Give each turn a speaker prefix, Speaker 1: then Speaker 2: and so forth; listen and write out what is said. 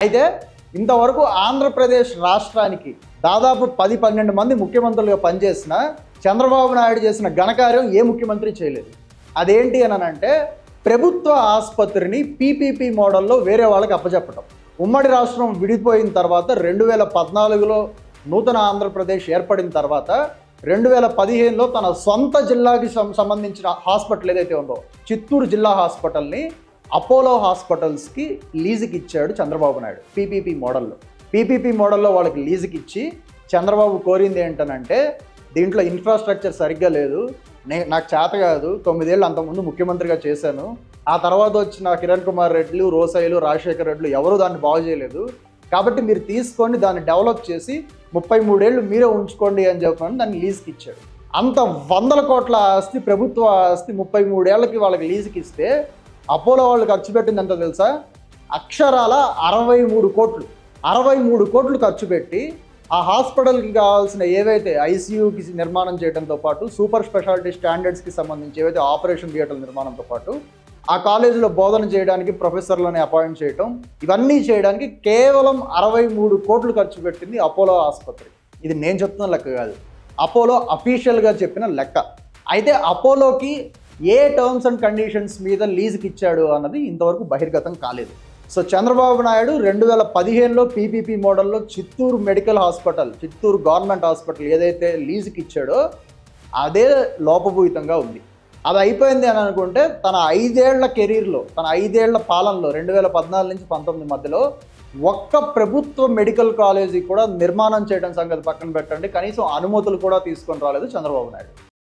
Speaker 1: అయితే ఇంతవరకు ఆంధ్రప్రదేశ్ రాష్ట్రానికి దాదాపు 10-12 మంది ముఖ్యమంత్రులుగా పనిచేసిన చంద్రబాబు నాయుడు చేసిన ఘనకార్యం ఏ ముఖ్యమంత్రి చేయలేదు. అదేంటి అని అంటే ప్రభుత్వ ఆసుపత్రిని పీపీపీ మోడల్లో వేరే వాళ్ళకి అప్పచెప్పటం. ఉమ్మడి రాష్ట్రం విడిపోయిన తర్వాత 2014లో నూతన ఆంధ్రప్రదేశ్ ఏర్పడిన తర్వాత 2015లో తన సొంత జిల్లాకి సంబంధించిన హాస్పిటల్ ఏదైతే ఉందో చిత్తూరు జిల్లా హాస్పిటల్ని అపోలో హాస్పిటల్స్కి లీజుకి ఇచ్చాడు చంద్రబాబు నాయుడు పీపీపీ మోడల్లో. పీపీపీ మోడల్లో వాళ్ళకి లీజుకి ఇచ్చి చంద్రబాబు కోరింది ఏంటనంటే దీంట్లో ఇన్ఫ్రాస్ట్రక్చర్ సరిగ్గా లేదు, నాకు చేత కాదు, 9 ఏళ్ళు అంతకుముందు ముఖ్యమంత్రిగా చేశాను, ఆ తర్వాత వచ్చిన కిరణ్ కుమార్ రెడ్డిలు, రోసయ్యలు, రాజశేఖర్ రెడ్డిలు ఎవరు దాన్ని బాగు చేయలేదు, కాబట్టి మీరు తీసుకొని దాన్ని డెవలప్ చేసి 33 ఏళ్ళు మీరే ఉంచుకోండి అని చెప్పని దాన్ని లీజుకి ఇచ్చాడు. అంత 100 కోట్ల ఆస్తి, ప్రభుత్వ ఆస్తి 33 ఏళ్ళకి వాళ్ళకి లీజుకి ఇస్తే అపోలో వాళ్ళు ఖర్చు పెట్టింది ఎంతో తెలుసా? అక్షరాల 63 కోట్లు. 63 కోట్లు ఖర్చు పెట్టి ఆ హాస్పిటల్కి కావాల్సిన ఏవైతే ఐసీయూకి నిర్మాణం చేయడంతో పాటు సూపర్ స్పెషాలిటీ స్టాండర్డ్స్కి సంబంధించి ఏవైతే ఆపరేషన్ థియేటర్ల నిర్మాణంతో పాటు ఆ కాలేజీలో బోధన చేయడానికి ప్రొఫెసర్లను అపాయింట్ చేయటం, ఇవన్నీ చేయడానికి కేవలం 63 కోట్లు ఖర్చు పెట్టింది అపోలో ఆసుపత్రి. ఇది నేను చెప్తున్న లెక్క కాదు, అపోలో అఫీషియల్గా చెప్పిన లెక్క. అయితే అపోలోకి ఏ టర్మ్స్ అండ్ కండిషన్స్ మీద లీజుకి ఇచ్చాడు అన్నది ఇంతవరకు బహిర్గతం కాలేదు. సో చంద్రబాబు నాయుడు 2015లో పీపీపీ మోడల్లో Chittoor medical hospital, Chittoor government hospital ఏదైతే లీజుకి ఇచ్చాడో అదే లోపభూయితంగా ఉంది. అది అయిపోయింది అని అనుకుంటే తన 5 ఏళ్ల కెరీర్లో, తన 5 ఏళ్ల పాలనలో 2014 నుంచి 19 మధ్యలో ఒక్క ప్రభుత్వ మెడికల్ కాలేజీ కూడా నిర్మాణం చేయడం సంగతి పక్కన పెట్టండి, కనీసం అనుమతులు కూడా తీసుకొని రాలేదు చంద్రబాబు నాయుడు.